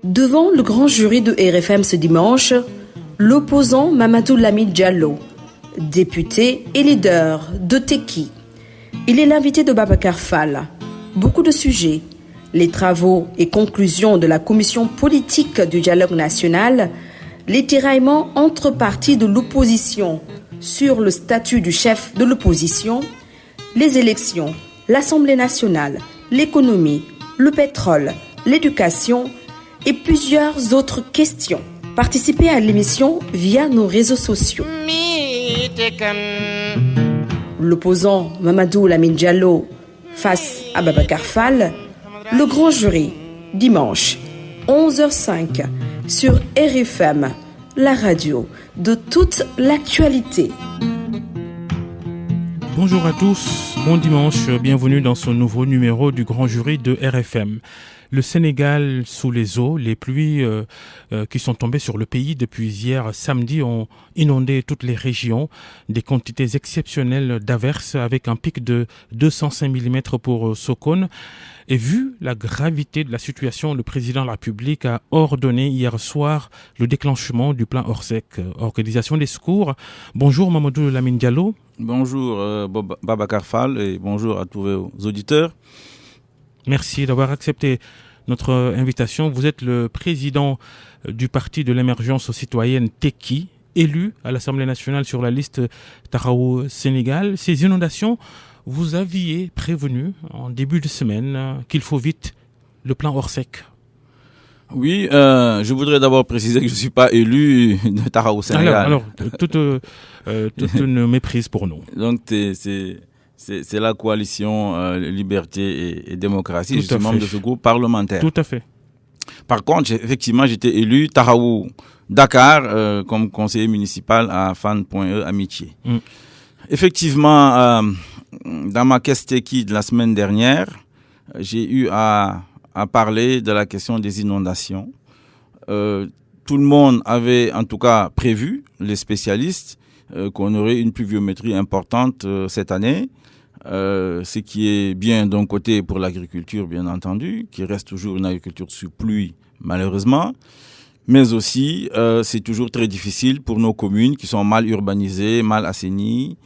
Devant le grand jury de RFM ce dimanche, l'opposant Mamadou Lamine Diallo, député et leader de Tekki. Il est l'invité de Babacar Fall. Beaucoup de sujets, les travaux et conclusions de la commission politique du dialogue national, les tiraillements entre partis de l'opposition sur le statut du chef de l'opposition, les élections, l'Assemblée nationale, l'économie, le pétrole, l'éducation et plusieurs autres questions. Participez à l'émission via nos réseaux sociaux. L'opposant Mamadou Lamine Diallo face à Babacar Fall, le grand jury, dimanche, 11h05, sur RFM, la radio de toute l'actualité. Bonjour à tous, bon dimanche, bienvenue dans ce nouveau numéro du grand jury de RFM. Le Sénégal sous les eaux, les pluies qui sont tombées sur le pays depuis hier samedi ont inondé toutes les régions, des quantités exceptionnelles d'averses avec un pic de 205 mm pour Sokone. Et vu la gravité de la situation, le président de la République a ordonné hier soir le déclenchement du plan Orsec, organisation des secours. Bonjour Mamadou Lamine Diallo. Bonjour Babacar Fall et bonjour à tous vos auditeurs. Merci d'avoir accepté notre invitation. Vous êtes le président du Parti de l'émergence citoyenne Tekki, élu à l'Assemblée nationale sur la liste Taxawu Sénégal. Ces inondations, vous aviez prévenu en début de semaine qu'il faut vite le plan Orsec. Oui, je voudrais d'abord préciser que je ne suis pas élu de Taxawu Sénégal. Alors toute une méprise pour nous. Donc c'est la coalition Liberté et Démocratie. Je suis membre de ce groupe parlementaire. Tout à fait. Par contre, effectivement, j'étais élu Taxawu Dakar comme conseiller municipal à Fan.e Amitié. Effectivement, dans ma caisse Tekki de la semaine dernière, j'ai eu à parler de la question des inondations. Tout le monde avait en tout cas prévu, les spécialistes, qu'on aurait une pluviométrie importante cette année. Ce qui est bien d'un côté pour l'agriculture, bien entendu, qui reste toujours une agriculture sous pluie, malheureusement. Mais aussi, c'est toujours très difficile pour nos communes qui sont mal urbanisées, mal assainies.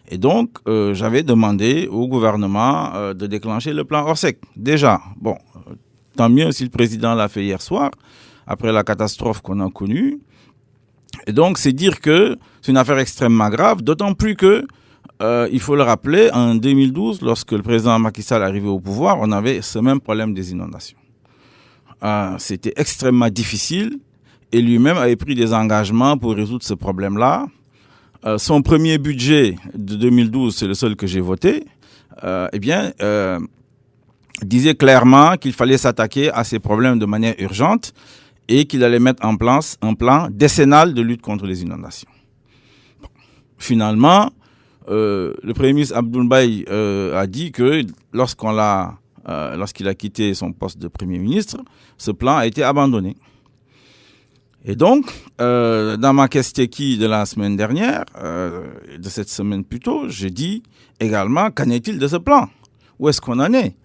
Et donc, j'avais demandé au gouvernement de déclencher le plan Orsec. Déjà, bon, tant mieux si le président l'a fait hier soir, après la catastrophe qu'on a connue. Et donc, c'est dire que c'est une affaire extrêmement grave, d'autant plus que il faut le rappeler, en 2012, lorsque le président Macky Sall est arrivé au pouvoir, on avait ce même problème des inondations. C'était extrêmement difficile et lui-même avait pris des engagements pour résoudre ce problème-là. Son premier budget de 2012, c'est le seul que j'ai voté, disait clairement qu'il fallait s'attaquer à ces problèmes de manière urgente et qu'il allait mettre en place un plan décennal de lutte contre les inondations. Bon. Finalement, le Premier ministre Abdoul Mbaye a dit que lorsqu'il a quitté son poste de Premier ministre, ce plan a été abandonné. Et donc, dans ma caisse Tekki de la semaine dernière, de cette semaine plus tôt, j'ai dit également, qu'en est-il de ce plan ? Où est-ce qu'on en est ?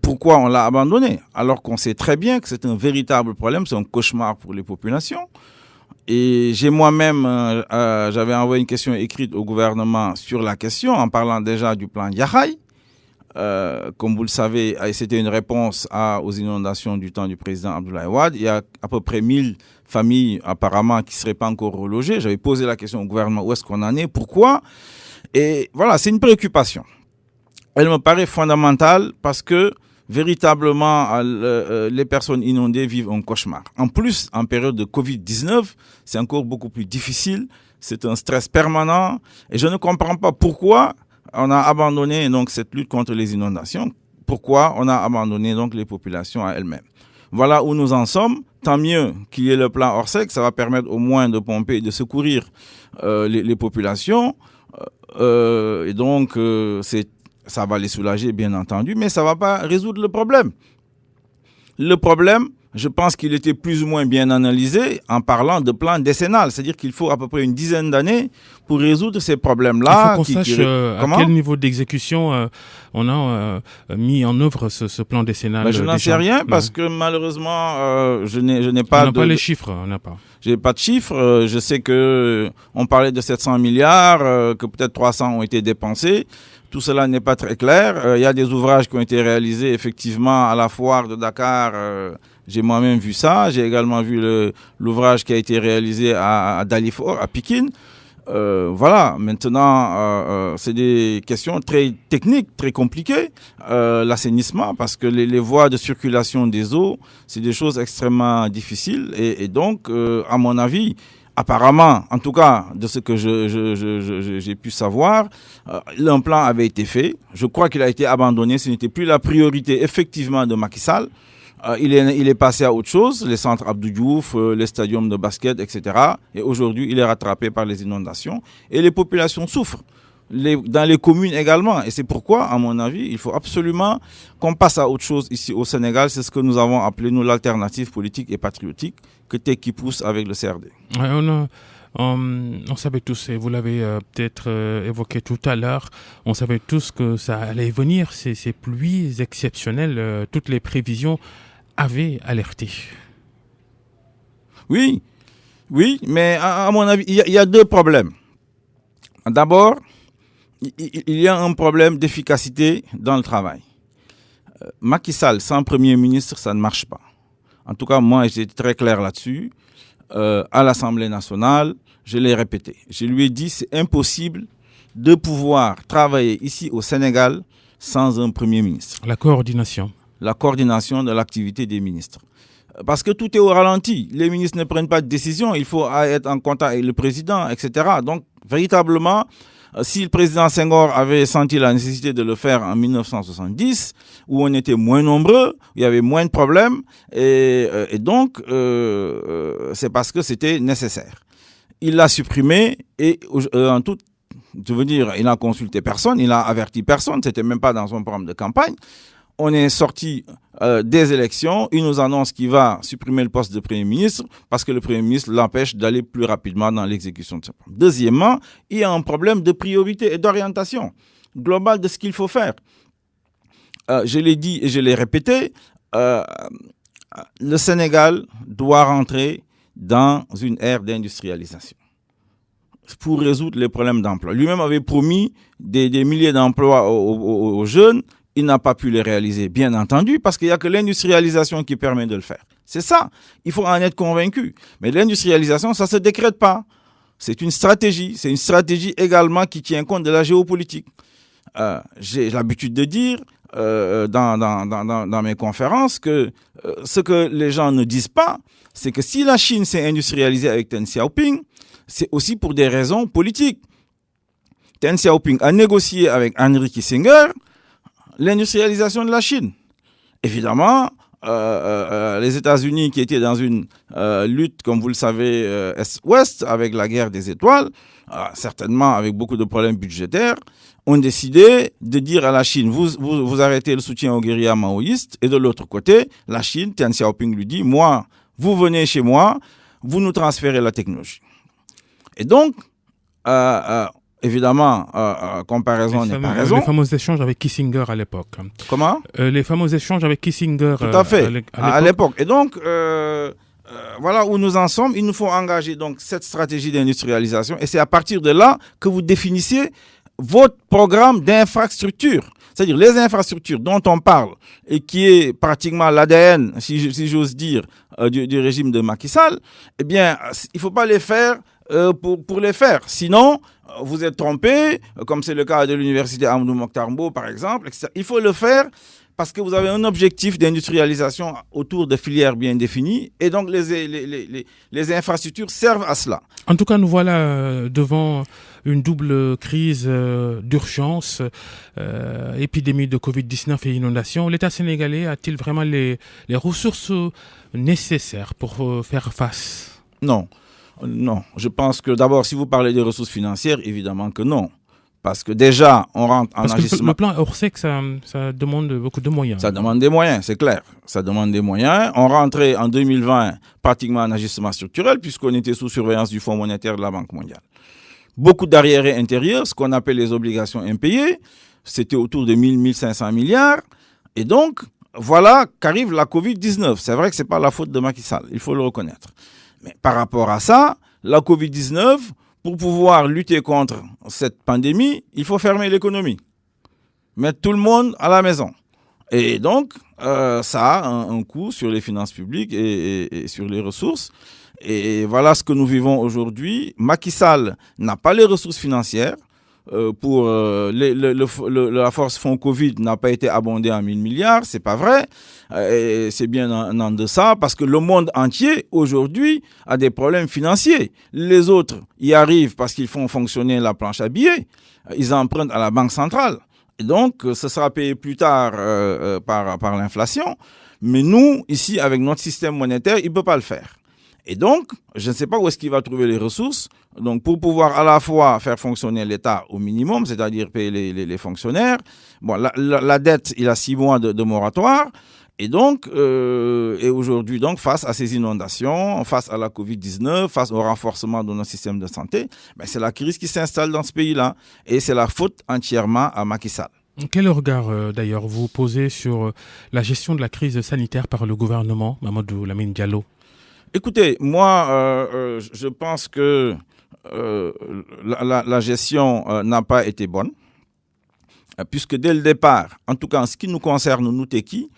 Pourquoi on l'a abandonné ? Alors qu'on sait très bien que c'est un véritable problème, c'est un cauchemar pour les populations. Et j'ai moi-même, j'avais envoyé une question écrite au gouvernement sur la question, en parlant déjà du plan Yahaï. Comme vous le savez, c'était une réponse aux inondations du temps du président Abdoulaye Wade. Il y a à peu près 1000 familles apparemment qui ne seraient pas encore relogées. J'avais posé la question au gouvernement, où est-ce qu'on en est, pourquoi ? Et voilà, c'est une préoccupation. Elle me paraît fondamentale parce que véritablement, les personnes inondées vivent un cauchemar. En plus, en période de Covid-19, c'est encore beaucoup plus difficile. C'est un stress permanent. Et je ne comprends pas pourquoi on a abandonné donc cette lutte contre les inondations. Pourquoi on a abandonné donc les populations à elles-mêmes. Voilà où nous en sommes. Tant mieux qu'il y ait le plan Orsec. Ça va permettre au moins de pomper et de secourir les populations. Et donc, ça va les soulager, bien entendu, mais ça ne va pas résoudre le problème. Le problème je pense qu'il était plus ou moins bien analysé en parlant de plan décennal. C'est-à-dire qu'il faut à peu près une dizaine d'années pour résoudre ces problèmes-là. Il faut qu'on sache à quel niveau d'exécution on a mis en œuvre ce plan décennal. Je n'en sais rien parce que malheureusement, je n'ai pas... On n'a pas les chiffres, on n'a pas. Je n'ai pas de chiffres. Je sais qu'on parlait de 700 milliards, que peut-être 300 ont été dépensés. Tout cela n'est pas très clair. Il y a des ouvrages qui ont été réalisés effectivement à la foire de Dakar. J'ai moi-même vu ça. J'ai également vu l'ouvrage qui a été réalisé à Dalifort, à Pikine. Voilà. Maintenant, c'est des questions très techniques, très compliquées. L'assainissement, parce que les voies de circulation des eaux, c'est des choses extrêmement difficiles. Et donc, à mon avis, apparemment, en tout cas, de ce que j'ai pu savoir, un plan avait été fait. Je crois qu'il a été abandonné. Ce n'était plus la priorité, effectivement, de Macky Sall. Il est passé à autre chose, les centres Abdou Diouf, les stadiums de basket, etc. Et aujourd'hui, il est rattrapé par les inondations. Et les populations souffrent. Dans les communes également. Et c'est pourquoi, à mon avis, il faut absolument qu'on passe à autre chose ici au Sénégal. C'est ce que nous avons appelé, nous, l'alternative politique et patriotique, que t'es qui pousse avec le CRD. Ouais, on savait tous, et vous l'avez peut-être évoqué tout à l'heure, on savait tous que ça allait venir, ces pluies exceptionnelles, toutes les prévisions avaient alerté. Oui, mais à mon avis, il y a deux problèmes. D'abord, il y a un problème d'efficacité dans le travail. Macky Sall, sans Premier ministre, ça ne marche pas. En tout cas, moi, j'étais très clair là-dessus. À l'Assemblée nationale, je l'ai répété. Je lui ai dit, c'est impossible de pouvoir travailler ici au Sénégal sans un Premier ministre. La coordination de l'activité des ministres. Parce que tout est au ralenti. Les ministres ne prennent pas de décision. Il faut être en contact avec le président, etc. Donc, véritablement, si le président Senghor avait senti la nécessité de le faire en 1970, où on était moins nombreux, il y avait moins de problèmes, et donc, c'est parce que c'était nécessaire. Il l'a supprimé, et en tout, je veux dire, il n'a consulté personne, il n'a averti personne, c'était même pas dans son programme de campagne. On est sorti des élections, il nous annonce qu'il va supprimer le poste de Premier ministre parce que le Premier ministre l'empêche d'aller plus rapidement dans l'exécution de ce plan. Deuxièmement, il y a un problème de priorité et d'orientation globale de ce qu'il faut faire. Je l'ai dit et je l'ai répété, le Sénégal doit rentrer dans une ère d'industrialisation pour résoudre les problèmes d'emploi. Lui-même avait promis des milliers d'emplois aux jeunes. Il n'a pas pu les réaliser, bien entendu, parce qu'il n'y a que l'industrialisation qui permet de le faire. C'est ça. Il faut en être convaincu. Mais l'industrialisation, ça ne se décrète pas. C'est une stratégie. C'est une stratégie également qui tient compte de la géopolitique. J'ai l'habitude de dire dans mes conférences que ce que les gens ne disent pas, c'est que si la Chine s'est industrialisée avec Deng Xiaoping, c'est aussi pour des raisons politiques. Deng Xiaoping a négocié avec Henry Kissinger l'industrialisation de la Chine. Évidemment, les États-Unis qui étaient dans une lutte, comme vous le savez, Est-Ouest, avec la guerre des étoiles, certainement avec beaucoup de problèmes budgétaires, ont décidé de dire à la Chine, vous arrêtez le soutien aux guérillas maoïstes, et de l'autre côté, la Chine, Deng Xiaoping lui dit, moi, vous venez chez moi, vous nous transférez la technologie. Et donc, évidemment, comparaison n'est pas raison. Les fameux échanges avec Kissinger à l'époque. Comment ? Les fameux échanges avec Kissinger. Tout à fait, à l'époque. Et donc, voilà où nous en sommes. Il nous faut engager donc cette stratégie d'industrialisation. Et c'est à partir de là que vous définissez votre programme d'infrastructure. C'est-à-dire les infrastructures dont on parle et qui est pratiquement l'ADN, si j'ose dire, du régime de Macky Sall, eh bien, il ne faut pas les faire pour les faire. Sinon, vous êtes trompé, comme c'est le cas de l'université Amadou Mokhtar Mbow, par exemple, etc. Il faut le faire parce que vous avez un objectif d'industrialisation autour de filières bien définies et donc les infrastructures servent à cela. En tout cas, nous voilà devant une double crise d'urgence, épidémie de Covid-19 et inondation. L'État sénégalais a-t-il vraiment les ressources nécessaires pour faire face ? Non, je pense que d'abord, si vous parlez des ressources financières, évidemment que non. Parce que déjà, on rentre en agissement. Parce que le plan Orsec, ça demande beaucoup de moyens. Ça demande des moyens, c'est clair. Ça demande des moyens. On rentrait en 2020 pratiquement en ajustement structurel puisqu'on était sous surveillance du Fonds monétaire de la Banque mondiale. Beaucoup d'arriérés intérieurs, ce qu'on appelle les obligations impayées, c'était autour de 1 500 milliards. Et donc, voilà qu'arrive la Covid-19. C'est vrai que ce n'est pas la faute de Macky Sall, il faut le reconnaître. Mais par rapport à ça, la Covid-19, pour pouvoir lutter contre cette pandémie, il faut fermer l'économie. Mettre tout le monde à la maison. Et donc, ça a un coût sur les finances publiques et sur les ressources. Et voilà ce que nous vivons aujourd'hui. Macky Sall n'a pas les ressources financières. La force fonds Covid n'a pas été abondée à 1 000 milliards, c'est pas vrai. C'est bien en deçà parce que le monde entier aujourd'hui a des problèmes financiers. Les autres y arrivent parce qu'ils font fonctionner la planche à billets. Ils empruntent à la Banque centrale. Et donc, ce sera payé plus tard par l'inflation. Mais nous, ici, avec notre système monétaire, il ne peut pas le faire. Et donc, je ne sais pas où est-ce qu'il va trouver les ressources. Donc, pour pouvoir à la fois faire fonctionner l'État au minimum, c'est-à-dire payer les fonctionnaires. Bon, la dette, il a 6 mois de moratoire. Et donc, et aujourd'hui, donc, face à ces inondations, face à la Covid-19, face au renforcement de notre système de santé, ben, c'est la crise qui s'installe dans ce pays-là. Et c'est la faute entièrement à Macky Sall. Quel regard, d'ailleurs, vous posez sur la gestion de la crise sanitaire par le gouvernement, Mamadou Lamine Diallo? Écoutez, moi, je pense que la gestion n'a pas été bonne, puisque dès le départ, en tout cas en ce qui nous concerne, nous Teki,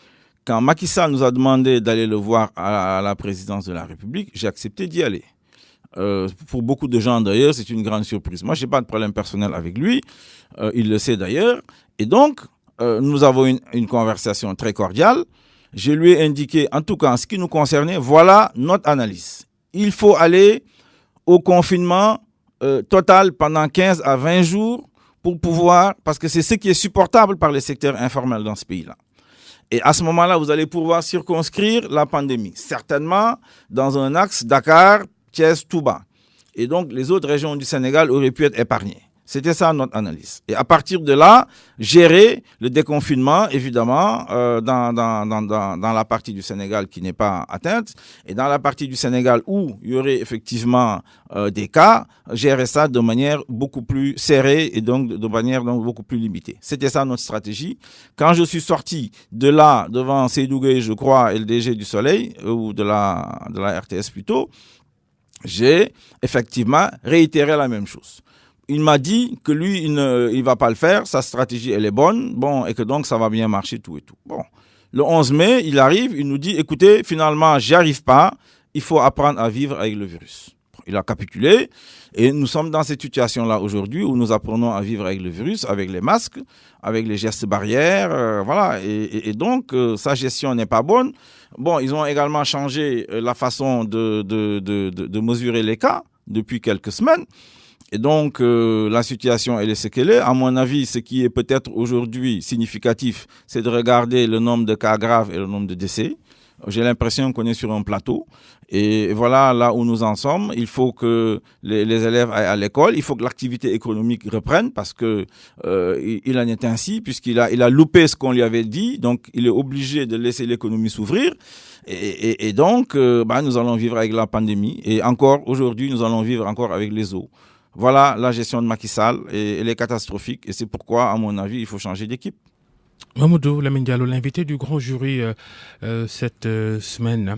quand Macky Sall nous a demandé d'aller le voir à la présidence de la République, j'ai accepté d'y aller. Pour beaucoup de gens d'ailleurs, c'est une grande surprise. Moi, je n'ai pas de problème personnel avec lui, il le sait d'ailleurs, et donc nous avons une conversation très cordiale. Je lui ai indiqué, en tout cas en ce qui nous concernait, voilà notre analyse. Il faut aller au confinement total pendant 15 à 20 jours pour pouvoir, parce que c'est ce qui est supportable par les secteurs informels dans ce pays-là. Et à ce moment-là, vous allez pouvoir circonscrire la pandémie, certainement dans un axe Dakar, Thiès, Touba. Et donc, les autres régions du Sénégal auraient pu être épargnées. C'était ça notre analyse. Et à partir de là, gérer le déconfinement, évidemment, dans la partie du Sénégal qui n'est pas atteinte, et dans la partie du Sénégal où il y aurait effectivement des cas, gérer ça de manière beaucoup plus serrée et donc de manière donc beaucoup plus limitée. C'était ça notre stratégie. Quand je suis sorti de là, devant Seydou Gueye, je crois, et le DG du Soleil, ou de la RTS plutôt, j'ai effectivement réitéré la même chose. Il m'a dit que lui, il va pas le faire, sa stratégie, elle est bonne, bon, et que donc ça va bien marcher, tout et tout. Bon. Le 11 mai, il arrive, il nous dit, écoutez, finalement, j'y arrive pas, il faut apprendre à vivre avec le virus. Il a capitulé, et nous sommes dans cette situation-là aujourd'hui où nous apprenons à vivre avec le virus, avec les masques, avec les gestes barrières, voilà, et donc, sa gestion n'est pas bonne. Bon, ils ont également changé la façon de mesurer les cas depuis quelques semaines. Et donc, la situation, elle est ce qu'elle est. À mon avis, ce qui est peut-être aujourd'hui significatif, c'est de regarder le nombre de cas graves et le nombre de décès. J'ai l'impression qu'on est sur un plateau. Et voilà là où nous en sommes. Il faut que les élèves aillent à l'école. Il faut que l'activité économique reprenne parce que il en est ainsi, puisqu'il a loupé ce qu'on lui avait dit. Donc, il est obligé de laisser l'économie s'ouvrir. Et donc, nous allons vivre avec la pandémie. Et encore, aujourd'hui, nous allons vivre encore avec les eaux. Voilà la gestion de Macky Sall et elle est catastrophique et c'est pourquoi, à mon avis, il faut changer d'équipe. Mamadou Lamine Diallo, l'invité du grand jury cette semaine.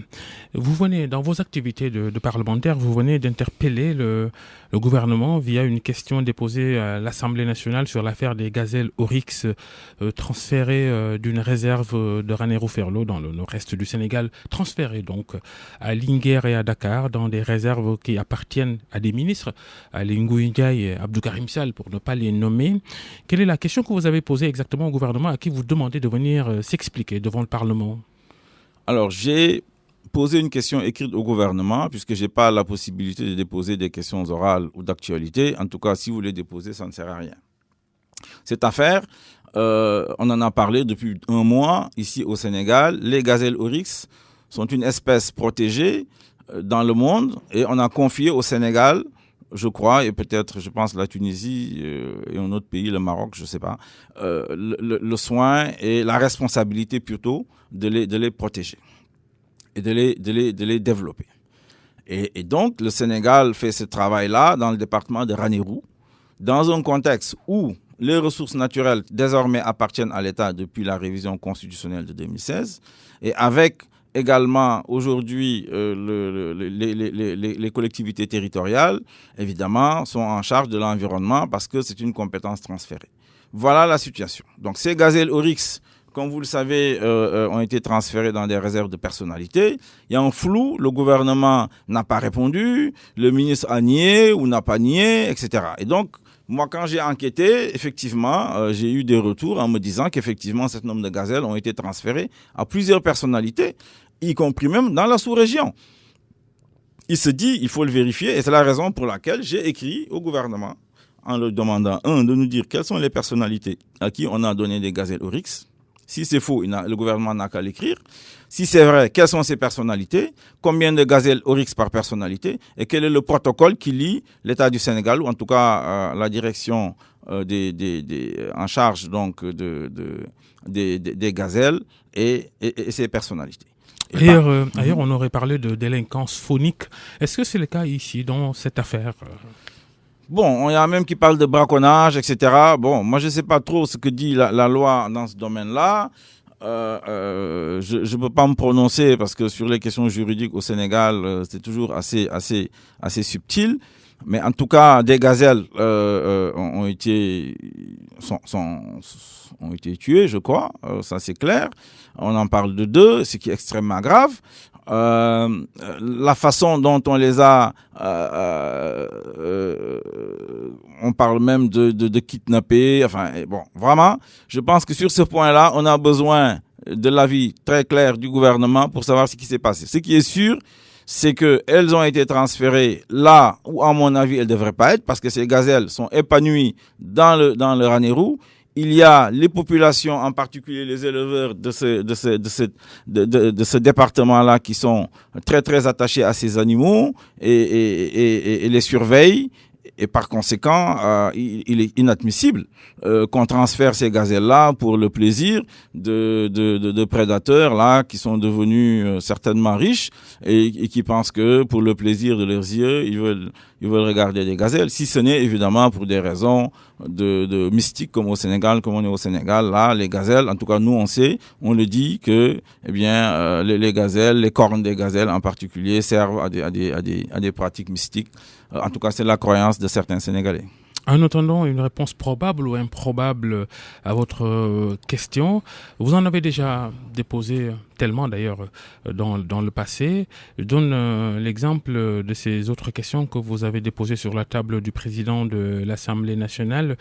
Vous venez, dans vos activités de parlementaire, vous venez d'interpeller le gouvernement via une question déposée à l'Assemblée nationale sur l'affaire des gazelles Oryx transférées d'une réserve de Ranérou-Ferlo dans le nord-est du Sénégal, transférées donc à Linguère et à Dakar dans des réserves qui appartiennent à des ministres, à Ngouille Ndiaye et Abdou Karim Sall pour ne pas les nommer. Quelle est la question que vous avez posée exactement au gouvernement à qui vous demandez de venir s'expliquer devant le Parlement? Alors, j'ai posé une question écrite au gouvernement, puisque je n'ai pas la possibilité de déposer des questions orales ou d'actualité. En tout cas, si vous les déposez, ça ne sert à rien. Cette affaire, on en a parlé depuis un mois ici au Sénégal. Les gazelles oryx sont une espèce protégée dans le monde et on a confié au Sénégal je crois, et peut-être, je pense, la Tunisie et un autre pays, le Maroc, je ne sais pas, le soin et la responsabilité plutôt de les protéger et de les développer. Et donc, le Sénégal fait ce travail-là dans le département de Ranérou, dans un contexte où les ressources naturelles désormais appartiennent à l'État depuis la révision constitutionnelle de 2016, et avec également aujourd'hui les collectivités territoriales, évidemment, sont en charge de l'environnement parce que c'est une compétence transférée. Voilà la situation. Donc ces gazelles oryx, comme vous le savez, ont été transférés dans des réserves de personnalité. Il y a un flou, le gouvernement n'a pas répondu, le ministre a nié ou n'a pas nié, etc. Et donc, moi, quand j'ai enquêté, effectivement, j'ai eu des retours en me disant qu'effectivement, un certain nombre de gazelles ont été transférées à plusieurs personnalités, y compris même dans la sous-région. Il se dit, il faut le vérifier, et c'est la raison pour laquelle j'ai écrit au gouvernement en leur demandant, de nous dire quelles sont les personnalités à qui on a donné des gazelles oryx. Si c'est faux, le gouvernement n'a qu'à l'écrire. Si c'est vrai, quelles sont ces personnalités? Combien de gazelles oryx par personnalité? Et quel est le protocole qui lie l'État du Sénégal, ou en tout cas la direction en charge donc des gazelles et ces personnalités? Ailleurs, on aurait parlé de délinquance phonique. Est-ce que c'est le cas ici, dans cette affaire? Bon, il y a même qui parlent de braconnage, etc. Bon, moi, je ne sais pas trop ce que dit la loi dans ce domaine-là. Je ne peux pas me prononcer parce que sur les questions juridiques au Sénégal, c'est toujours assez subtil. Mais en tout cas, des gazelles ont été tuées, je crois. Ça, c'est clair. On en parle de 2, ce qui est extrêmement grave. La façon dont on les a, on parle même de kidnapper. Enfin, bon, vraiment, je pense que sur ce point-là, on a besoin de l'avis très clair du gouvernement pour savoir ce qui s'est passé. Ce qui est sûr, c'est qu'elles ont été transférées là où, à mon avis, elles ne devraient pas être, parce que ces gazelles sont épanouies dans le Ranérou. Il y a les populations, en particulier les éleveurs de ce département-là, qui sont très très attachés à ces animaux et les surveillent. Et par conséquent, il est inadmissible qu'on transfère ces gazelles-là pour le plaisir de prédateurs là qui sont devenus certainement riches et qui pensent que pour le plaisir de leurs yeux, ils veulent regarder des gazelles. Si ce n'est évidemment pour des raisons de mystique comme au Sénégal, comme on est au Sénégal, là, les gazelles, en tout cas nous on sait, on le dit que, eh bien, les gazelles, les cornes des gazelles en particulier servent à des pratiques mystiques. En tout cas, c'est la croyance de certains Sénégalais. En attendant une réponse probable ou improbable à votre question, vous en avez déjà déposé tellement d'ailleurs dans le passé. Je donne l'exemple de ces autres questions que vous avez déposées sur la table du président de l'Assemblée nationale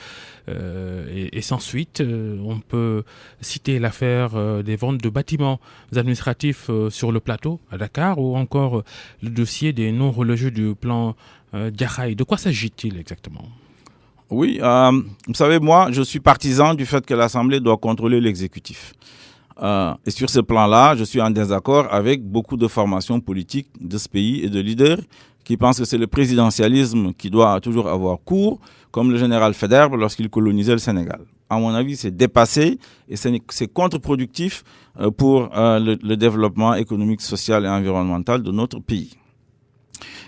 et sans suite. On peut citer l'affaire des ventes de bâtiments administratifs sur le plateau à Dakar ou encore le dossier des non-religieux du plan Diakhaï. De quoi s'agit-il exactement ? Oui, vous savez, moi, je suis partisan du fait que l'Assemblée doit contrôler l'exécutif. Et sur ce plan-là, je suis en désaccord avec beaucoup de formations politiques de ce pays et de leaders qui pensent que c'est le présidentialisme qui doit toujours avoir cours, comme le général Faidherbe lorsqu'il colonisait le Sénégal. À mon avis, c'est dépassé et c'est contre-productif pour le développement économique, social et environnemental de notre pays.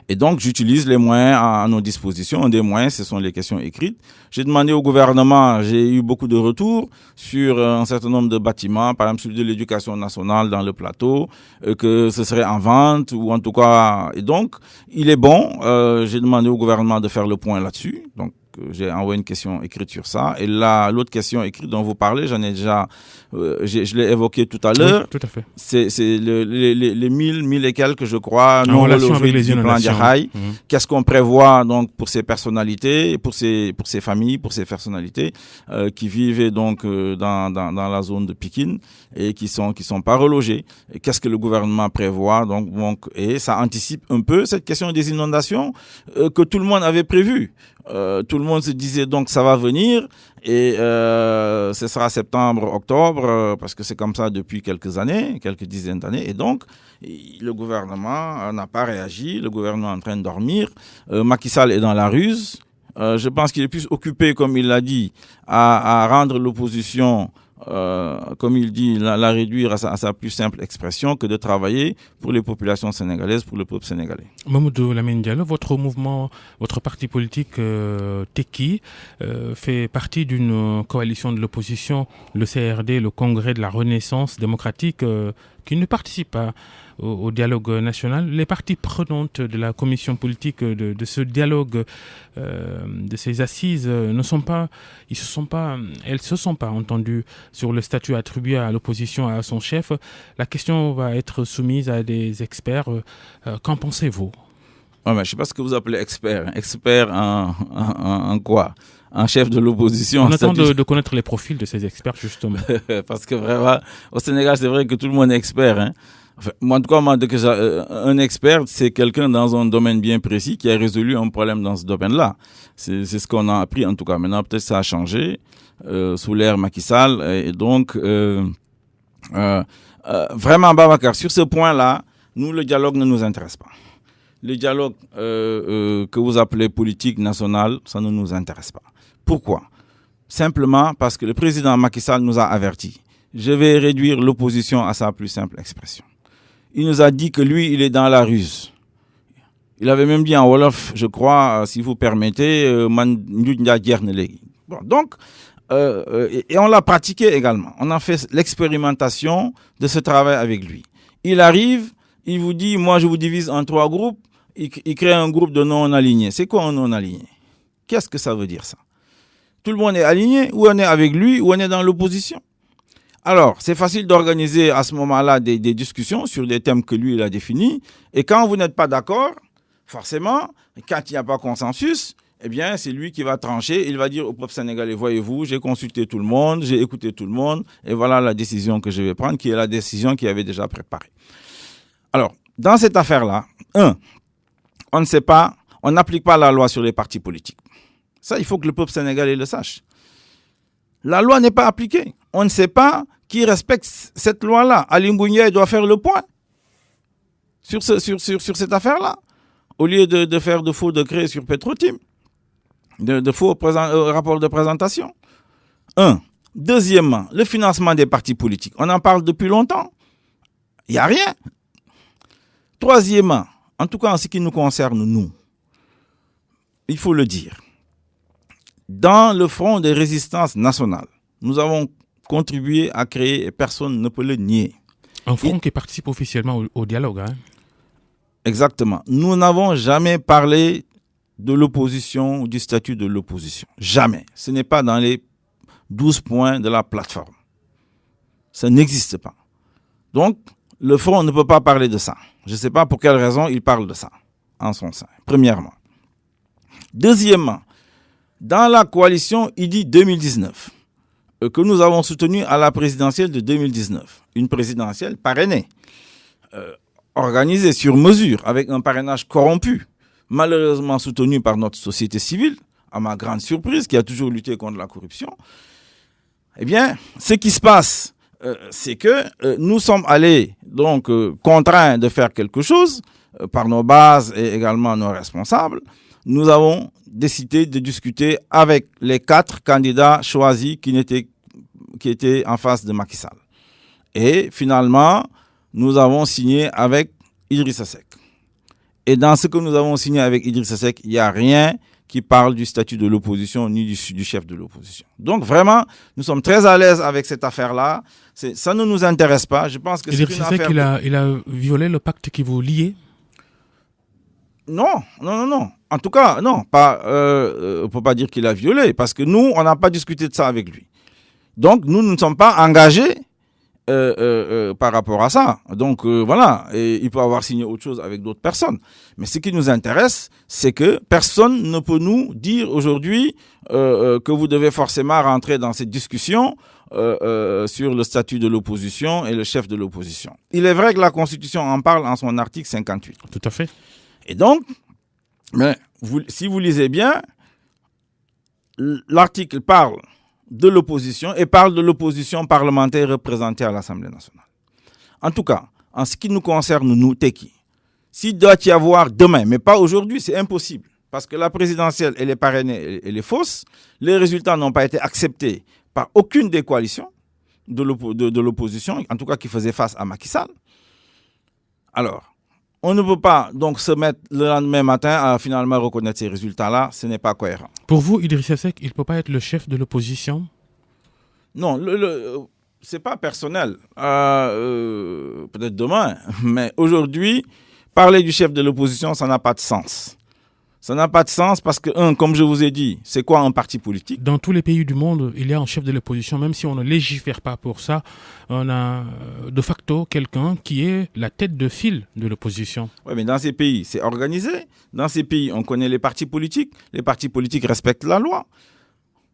Et donc, j'utilise les moyens à nos dispositions. Un des moyens, ce sont les questions écrites. J'ai demandé au gouvernement, j'ai eu beaucoup de retours sur un certain nombre de bâtiments, par exemple celui de l'éducation nationale dans le plateau, que ce serait en vente ou en tout cas. Et donc, il est bon. J'ai demandé au gouvernement de faire le point là-dessus. Donc, j'ai envoyé une question écrite sur ça. Et là, l'autre question écrite dont vous parlez, j'en ai déjà, je l'ai évoqué tout à l'heure. Oui, tout à fait. C'est les 1000 et quelques, je crois, non relogés du plan Diakhaï. Qu'est-ce qu'on prévoit donc pour ces personnalités, pour ces familles, pour ces personnalités qui vivent donc dans la zone de Pikine et qui sont pas relogés. Et qu'est-ce que le gouvernement prévoit donc et ça anticipe un peu cette question des inondations que tout le monde avait prévu. Tout le monde se disait donc ça va venir et ce sera septembre, octobre, parce que c'est comme ça depuis quelques années, quelques dizaines d'années. Et donc, le gouvernement n'a pas réagi, le gouvernement est en train de dormir. Macky Sall est dans la ruse. Je pense qu'il est plus occupé, comme il l'a dit, à rendre l'opposition, comme il dit, la réduire à sa plus simple expression que de travailler pour les populations sénégalaises, pour le peuple sénégalais. Mamadou Lamine Diallo, votre mouvement, votre parti politique Tekki fait partie d'une coalition de l'opposition, le CRD, le Congrès de la Renaissance démocratique, qui ne participe pas au dialogue national. Les parties prenantes de la commission politique de ce dialogue, de ces assises, elles se sont pas entendues sur le statut attribué à l'opposition, à son chef. La question va être soumise à des experts. Qu'en pensez-vous? Je ne sais pas ce que vous appelez expert. Expert en quoi? Un chef de l'opposition. On attend de connaître les profils de ces experts, justement. Parce que vraiment, au Sénégal, c'est vrai que tout le monde est expert. Hein. Enfin, moi, en tout cas, un expert, c'est quelqu'un dans un domaine bien précis qui a résolu un problème dans ce domaine-là. C'est ce qu'on a appris, en tout cas. Maintenant, peut-être ça a changé sous l'ère Macky Sall. Et donc, vraiment, Babacar, sur ce point-là, nous, le dialogue ne nous intéresse pas. Le dialogue que vous appelez politique nationale, ça ne nous intéresse pas. Pourquoi? Simplement parce que le président Macky Sall nous a avertis. Je vais réduire l'opposition à sa plus simple expression. Il nous a dit que lui, il est dans la ruse. Il avait même dit en Wolof, je crois, si vous permettez, bon, donc, et on l'a pratiqué également. On a fait l'expérimentation de ce travail avec lui. Il arrive, il vous dit, moi je vous divise en 3 groupes, il crée un groupe de non-alignés. C'est quoi un non-aligné? Qu'est-ce que ça veut dire ça? Tout le monde est aligné, ou on est avec lui, ou on est dans l'opposition. Alors, c'est facile d'organiser à ce moment-là des discussions sur des thèmes que lui, il a définis. Et quand vous n'êtes pas d'accord, forcément, quand il n'y a pas consensus, eh bien, c'est lui qui va trancher. Il va dire au peuple sénégalais, voyez-vous, j'ai consulté tout le monde, j'ai écouté tout le monde, et voilà la décision que je vais prendre, qui est la décision qu'il avait déjà préparée. Alors, dans cette affaire-là, on ne sait pas, on n'applique pas la loi sur les partis politiques. Ça, il faut que le peuple sénégalais le sache. La loi n'est pas appliquée. On ne sait pas qui respecte cette loi-là. Ali Ngounia doit faire le point sur cette affaire-là, au lieu de faire de faux décrets sur Petro-Tim, de faux rapports de présentation. Deuxièmement, le financement des partis politiques. On en parle depuis longtemps. Il n'y a rien. Troisièmement, en tout cas en ce qui nous concerne, nous, il faut le dire, dans le front des résistances nationales, nous avons contribué à créer, et personne ne peut le nier. Un front qui participe officiellement au dialogue. Hein? Exactement. Nous n'avons jamais parlé de l'opposition ou du statut de l'opposition. Jamais. Ce n'est pas dans les 12 points de la plateforme. Ça n'existe pas. Donc, le front ne peut pas parler de ça. Je ne sais pas pour quelle raison il parle de ça, en son sein, premièrement. Deuxièmement, dans la coalition IDI 2019, que nous avons soutenue à la présidentielle de 2019, une présidentielle parrainée, organisée sur mesure, avec un parrainage corrompu, malheureusement soutenu par notre société civile, à ma grande surprise, qui a toujours lutté contre la corruption, eh bien, ce qui se passe, c'est que nous sommes allés, donc, contraints de faire quelque chose, par nos bases et également nos responsables. Nous avons décidé de discuter avec les 4 candidats choisis qui étaient en face de Macky Sall. Et finalement, nous avons signé avec Idrissa Seck. Et dans ce que nous avons signé avec Idrissa Seck, il n'y a rien qui parle du statut de l'opposition ni du chef de l'opposition. Donc vraiment, nous sommes très à l'aise avec cette affaire-là. Ça ne nous intéresse pas. Je pense que c'est une affaire... Idrissa Seck, il a violé le pacte qui vous liait? Non. En tout cas, non. On ne peut pas dire qu'il a violé, parce que nous, on n'a pas discuté de ça avec lui. Donc, nous ne sommes pas engagés par rapport à ça. Donc, voilà. Et il peut avoir signé autre chose avec d'autres personnes. Mais ce qui nous intéresse, c'est que personne ne peut nous dire aujourd'hui que vous devez forcément rentrer dans cette discussion sur le statut de l'opposition et le chef de l'opposition. Il est vrai que la Constitution en parle en son article 58. Tout à fait. Et donc, mais si vous lisez bien, l'article parle de l'opposition et parle de l'opposition parlementaire représentée à l'Assemblée nationale. En tout cas, en ce qui nous concerne, nous, Teki, s'il doit y avoir demain, mais pas aujourd'hui, c'est impossible. Parce que la présidentielle, elle est parrainée, elle est fausse. Les résultats n'ont pas été acceptés par aucune des coalitions de l'opposition, en tout cas qui faisait face à Macky Sall. Alors, on ne peut pas donc se mettre le lendemain matin à finalement reconnaître ces résultats-là. Ce n'est pas cohérent. Pour vous, Idrissa Seck, il ne peut pas être le chef de l'opposition? Non, c'est pas personnel. Peut-être demain, mais aujourd'hui, parler du chef de l'opposition, ça n'a pas de sens. Ça n'a pas de sens parce que, comme je vous ai dit, c'est quoi un parti politique? Dans tous les pays du monde, il y a un chef de l'opposition, même si on ne légifère pas pour ça, on a de facto quelqu'un qui est la tête de file de l'opposition. Oui, mais dans ces pays, c'est organisé. Dans ces pays, on connaît les partis politiques. Les partis politiques respectent la loi.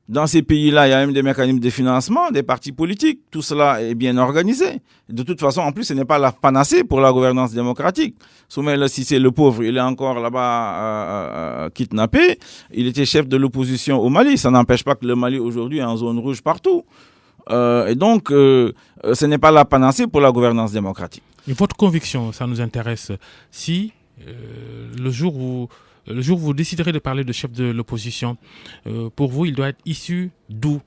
Dans ces pays-là, il y a même des mécanismes de financement des partis politiques. Tout cela est bien organisé. De toute façon, en plus, ce n'est pas la panacée pour la gouvernance démocratique. Soumaïla Cissé, le pauvre, il est encore là-bas kidnappé. Il était chef de l'opposition au Mali. Ça n'empêche pas que le Mali, aujourd'hui, est en zone rouge partout. Et donc, ce n'est pas la panacée pour la gouvernance démocratique. Et votre conviction, ça nous intéresse. Si le jour où vous déciderez de parler de chef de l'opposition, pour vous, il doit être issu d'où?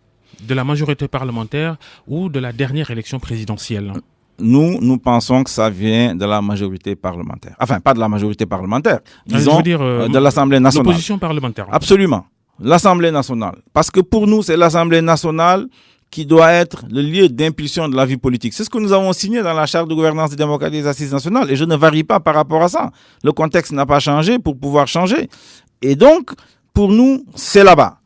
De la majorité parlementaire ou de la dernière élection présidentielle? Nous pensons que ça vient de la majorité parlementaire. Enfin, pas de la majorité parlementaire, disons de l'Assemblée nationale. L'opposition parlementaire. Absolument. L'Assemblée nationale. Parce que pour nous, c'est l'Assemblée nationale qui doit être le lieu d'impulsion de la vie politique. C'est ce que nous avons signé dans la Charte de gouvernance démocratique des assises nationales. Et je ne varie pas par rapport à ça. Le contexte n'a pas changé pour pouvoir changer. Et donc, pour nous, c'est là-bas.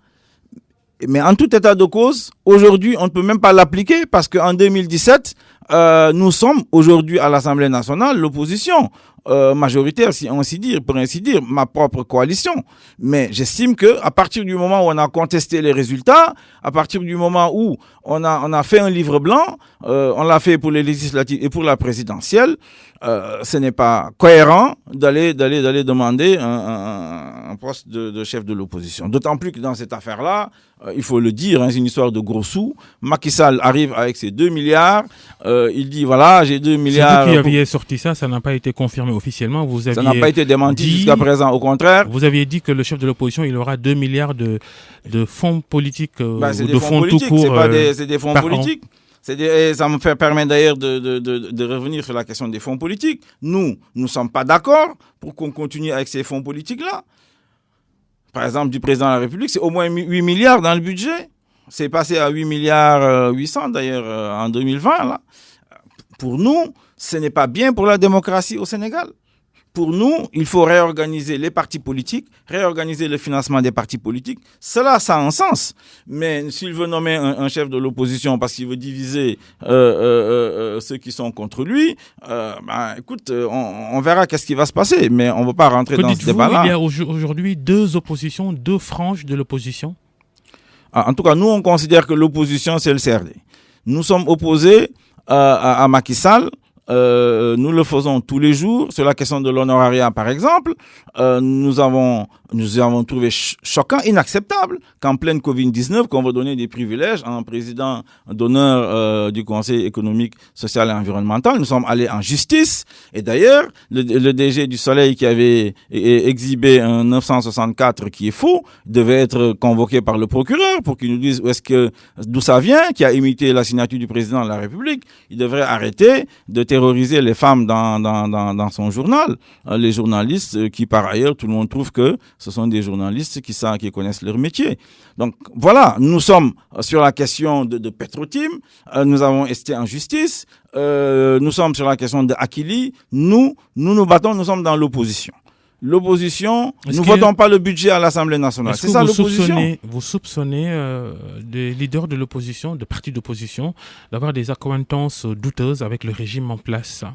Mais en tout état de cause, aujourd'hui, on ne peut même pas l'appliquer parce qu'en 2017, nous sommes aujourd'hui à l'Assemblée nationale, l'opposition majoritaire, pour ainsi dire, ma propre coalition. Mais j'estime que à partir du moment où on a contesté les résultats, à partir du moment où on a fait un livre blanc, on l'a fait pour les législatives et pour la présidentielle, ce n'est pas cohérent d'aller demander un poste de chef de l'opposition. D'autant plus que dans cette affaire-là, il faut le dire, c'est une histoire de gros sous. Macky Sall arrive avec ses 2 milliards. Il dit, voilà, j'ai 2 milliards. C'est vous qui aviez sorti ça n'a pas été confirmé officiellement. Ça n'a pas été démenti jusqu'à présent, au contraire. Vous aviez dit que le chef de l'opposition, il aura 2 milliards de fonds politiques ou de fonds tout court. C'est des fonds politiques. Ça me permet d'ailleurs de revenir sur la question des fonds politiques. Nous ne sommes pas d'accord pour qu'on continue avec ces fonds politiques-là. Par exemple, du président de la République, c'est au moins 8 milliards dans le budget. C'est passé à 8 milliards 800 d'ailleurs en 2020. Là. Pour nous, ce n'est pas bien pour la démocratie au Sénégal. Pour nous, il faut réorganiser les partis politiques, réorganiser le financement des partis politiques. Cela, ça a un sens. Mais s'il veut nommer un chef de l'opposition parce qu'il veut diviser ceux qui sont contre lui, écoute, on verra qu'est-ce qui va se passer. Mais on ne va pas rentrer dans ce débat-là. Il y a aujourd'hui 2 oppositions, 2 franges de l'opposition. En tout cas, nous, on considère que l'opposition, c'est le CRD. Nous sommes opposés à Macky Sall. Nous le faisons tous les jours. Sur la question de l'honorariat, par exemple, nous avons trouvé choquant, inacceptable qu'en pleine Covid-19, qu'on va donner des privilèges à un président d'honneur du Conseil économique, social et environnemental. Nous sommes allés en justice. Et d'ailleurs, le DG du Soleil qui avait exhibé un 964 qui est faux, devait être convoqué par le procureur pour qu'il nous dise d'où ça vient, qui a imité la signature du président de la République. Il devrait arrêter de terroriser les femmes dans son journal. Les journalistes qui, par ailleurs, tout le monde trouve que ce sont des journalistes qui connaissent leur métier. Donc voilà, nous sommes sur la question de Petrotim, nous avons été en justice, nous sommes sur la question de Akili, nous battons, nous sommes dans l'opposition. L'opposition, nous ne votons pas le budget à l'Assemblée nationale. C'est ça l'opposition. Vous soupçonnez des leaders de l'opposition, de partis d'opposition, d'avoir des accointances douteuses avec le régime en place?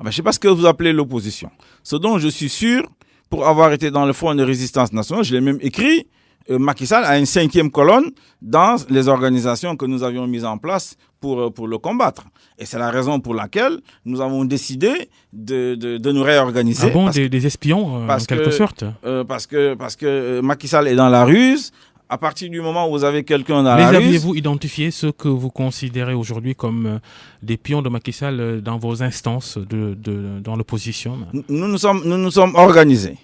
Je ne sais pas ce que vous appelez l'opposition. Ce dont je suis sûr, pour avoir été dans le Front de résistance nationale, je l'ai même écrit, Macky Sall a une 5e colonne dans les organisations que nous avions mises en place pour le combattre. Et c'est la raison pour laquelle nous avons décidé de nous réorganiser. Ah bon, des espions, en quelque sorte? Parce que Macky Sall est dans la ruse. à partir du moment où vous avez quelqu'un dans Les la rue... aviez-vous identifié ceux que vous considérez aujourd'hui comme des pions de Macky Sall dans vos instances dans l'opposition? Nous nous sommes organisés.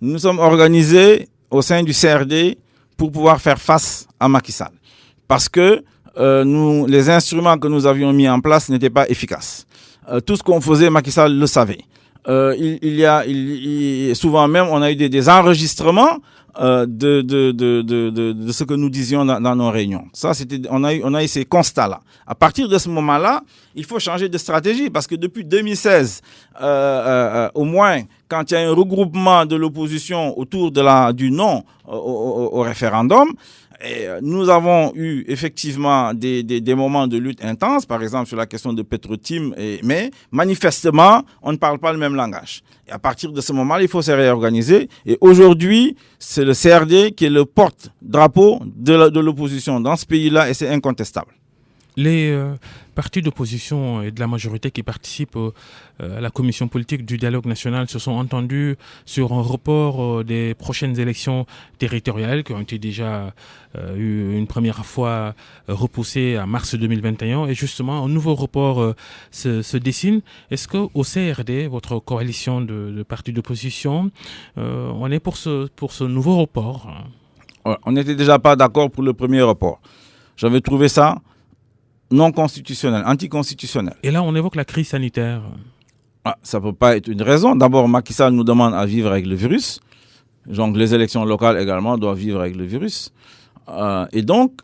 Nous nous sommes organisés au sein du CRD pour pouvoir faire face à Macky Sall. Parce que les instruments que nous avions mis en place n'étaient pas efficaces. Tout ce qu'on faisait, Macky Sall le savait. Souvent même, on a eu des enregistrements de ce que nous disions dans nos réunions. Ça, on a eu ces constats-là. À partir de ce moment-là, il faut changer de stratégie parce que depuis 2016, au moins, quand il y a un regroupement de l'opposition autour du non au référendum, et nous avons eu effectivement des moments de lutte intense, par exemple sur la question de Petro-Tim, mais manifestement, on ne parle pas le même langage. Et à partir de ce moment-là, il faut se réorganiser. Et aujourd'hui, c'est le CRD qui est le porte-drapeau de l'opposition dans ce pays-là et c'est incontestable. Les partis d'opposition et de la majorité qui participent à la commission politique du dialogue national se sont entendus sur un report des prochaines élections territoriales qui ont été déjà une première fois repoussées à mars 2021 et justement un nouveau report se dessine. Est-ce qu'au CRD, votre coalition de partis d'opposition, on est pour ce nouveau report? On n'était déjà pas d'accord pour le premier report. J'avais trouvé ça non constitutionnel, anticonstitutionnel. Et là, on évoque la crise sanitaire. Ça ne peut pas être une raison. D'abord, Macky Sall nous demande à vivre avec le virus. Donc, les élections locales également doivent vivre avec le virus. Et donc,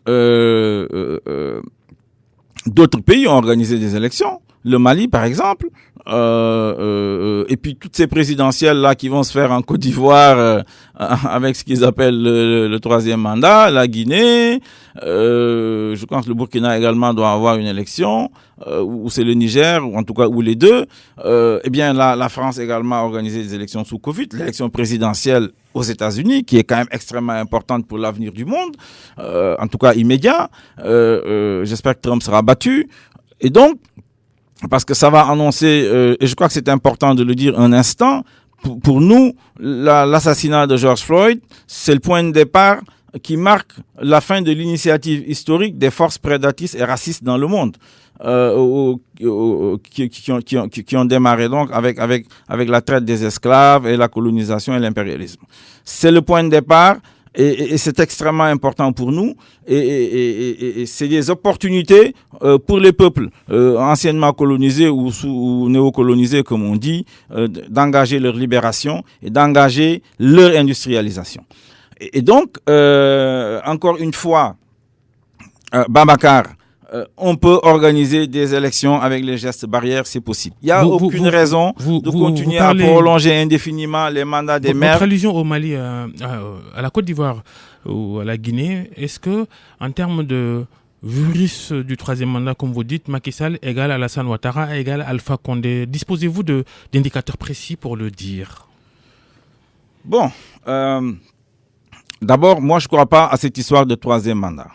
d'autres pays ont organisé des élections. Le Mali, par exemple. Et puis, toutes ces présidentielles-là qui vont se faire en Côte d'Ivoire avec ce qu'ils appellent le troisième mandat, la Guinée. Je pense que le Burkina également doit avoir une élection, ou c'est le Niger, ou en tout cas, ou les deux. Eh bien, la France également a organisé des élections sous Covid, l'élection présidentielle aux États-Unis, qui est quand même extrêmement importante pour l'avenir du monde, en tout cas immédiat. J'espère que Trump sera battu. Et donc, parce que ça va annoncer, et je crois que c'est important de le dire un instant, pour nous, l'assassinat de George Floyd, c'est le point de départ qui marque la fin de l'initiative historique des forces prédatrices et racistes dans le monde, qui ont démarré donc avec la traite des esclaves et la colonisation et l'impérialisme. C'est le point de départ. Et c'est extrêmement important pour nous. Et c'est des opportunités pour les peuples anciennement colonisés ou néocolonisés, comme on dit, d'engager leur libération et d'engager leur industrialisation. Et donc, encore une fois, Babacar, on peut organiser des élections avec les gestes barrières, c'est possible. Il n'y a aucune raison de continuer à prolonger indéfiniment les mandats des maires. Votre allusion au Mali, à la Côte d'Ivoire ou à la Guinée, est-ce que, en termes de virus du troisième mandat, comme vous dites, Macky Sall égale Alassane Ouattara égale Alpha Condé, disposez-vous d'indicateurs précis pour le dire? Bon, d'abord, moi je ne crois pas à cette histoire de troisième mandat.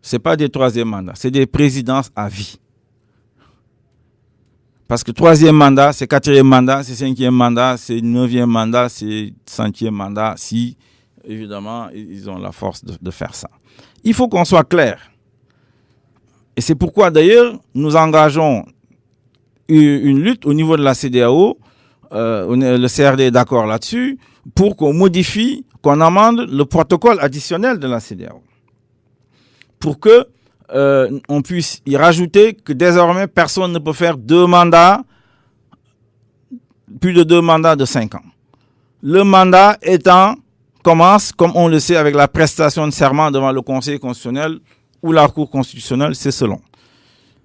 Ce n'est pas des troisième mandats, c'est des présidences à vie. Parce que troisième mandat, c'est quatrième mandat, c'est cinquième mandat, c'est neuvième mandat, c'est centième mandat, si, évidemment, ils ont la force de faire ça. Il faut qu'on soit clair. Et c'est pourquoi, d'ailleurs, nous engageons une lutte au niveau de la CEDEAO, le CRD est d'accord là-dessus, pour qu'on modifie, qu'on amende le protocole additionnel de la CEDEAO. Pour que on puisse y rajouter que désormais personne ne peut faire plus de 2 mandats de 5 ans. Le mandat commence, comme on le sait, avec la prestation de serment devant le Conseil constitutionnel ou la Cour constitutionnelle, c'est selon.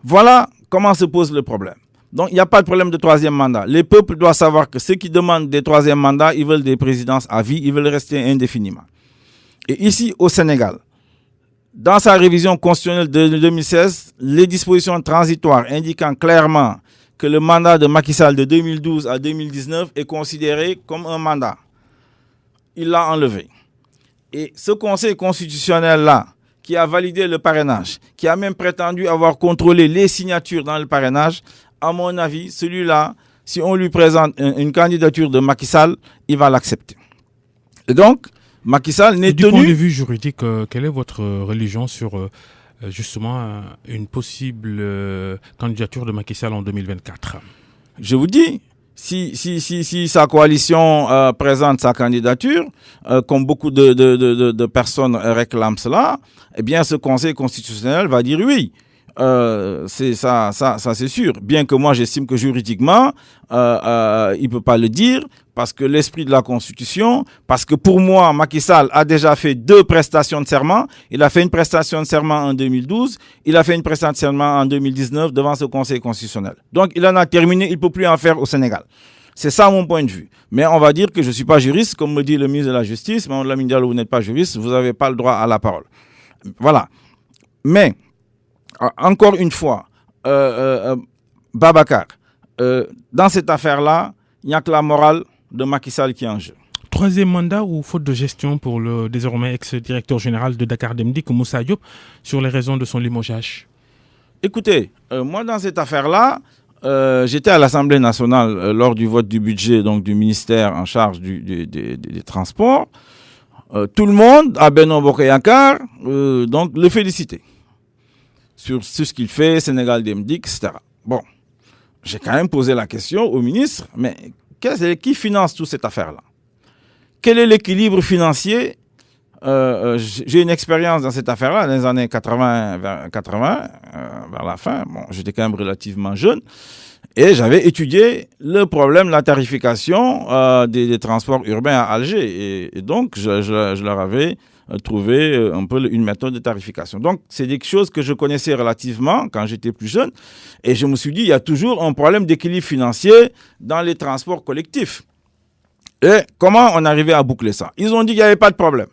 Voilà comment se pose le problème. Donc il n'y a pas de problème de troisième mandat. Les peuples doivent savoir que ceux qui demandent des troisième mandats, ils veulent des présidences à vie, ils veulent rester indéfiniment. Et ici, au Sénégal, dans sa révision constitutionnelle de 2016, les dispositions transitoires indiquant clairement que le mandat de Macky Sall de 2012 à 2019 est considéré comme un mandat. Il l'a enlevé. Et ce Conseil constitutionnel-là, qui a validé le parrainage, qui a même prétendu avoir contrôlé les signatures dans le parrainage, à mon avis, celui-là, si on lui présente une candidature de Macky Sall, il va l'accepter. Et donc, Macky Sall n'est Du tenu... point de vue juridique, quelle est votre religion sur justement une possible candidature de Macky Sall en 2024? Je vous dis, si sa coalition présente sa candidature, comme beaucoup de personnes réclament cela, eh bien ce Conseil constitutionnel va dire oui. C'est ça c'est sûr. Bien que moi j'estime que juridiquement il peut pas le dire parce que l'esprit de la Constitution, parce que pour moi Macky Sall a déjà fait 2 prestations de serment. Il a fait une prestation de serment en 2012, il a fait une prestation de serment en 2019 devant ce Conseil constitutionnel. Donc il en a terminé, il peut plus en faire au Sénégal. C'est ça mon point de vue. Mais on va dire que je suis pas juriste, comme me dit le ministre de la Justice. Mamadou Lamine Diallo, vous n'êtes pas juriste, vous n'avez pas le droit à la parole. Voilà. Mais encore une fois, Babacar, dans cette affaire-là, il n'y a que la morale de Macky Sall qui est en jeu. 3e mandat ou faute de gestion pour le désormais ex-directeur général de Dakar Demdik, Moussa Diop, sur les raisons de son limogeage? Écoutez, moi dans cette affaire-là, j'étais à l'Assemblée nationale lors du vote du budget donc du ministère en charge des transports. Tout le monde, à Benno Bokk Yakaar, donc le félicitait sur ce qu'il fait, Sénégal Demdik, etc. Bon, j'ai quand même posé la question au ministre, mais qui finance toute cette affaire-là? Quel est l'équilibre financier? J'ai une expérience dans cette affaire-là, dans les années 80, vers la fin. Bon, j'étais quand même relativement jeune. Et j'avais étudié le problème, la tarification des transports urbains à Alger. Et donc, je leur avais trouvé un peu une méthode de tarification. Donc, c'est des choses que je connaissais relativement quand j'étais plus jeune. Et je me suis dit, il y a toujours un problème d'équilibre financier dans les transports collectifs. Et comment on arrivait à boucler ça? Ils ont dit qu'il n'y avait pas de problème.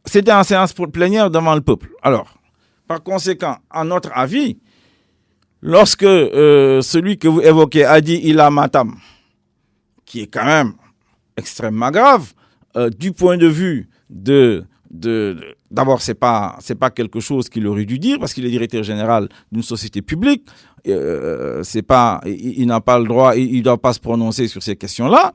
C'était en séance plénière devant le peuple. Alors, par conséquent, à notre avis, lorsque celui que vous évoquez a dit Ila Matam, qui est quand même extrêmement grave, du point de vue d'abord, c'est pas quelque chose qu'il aurait dû dire parce qu'il est directeur général d'une société publique. Il n'a pas le droit, il ne doit pas se prononcer sur ces questions-là.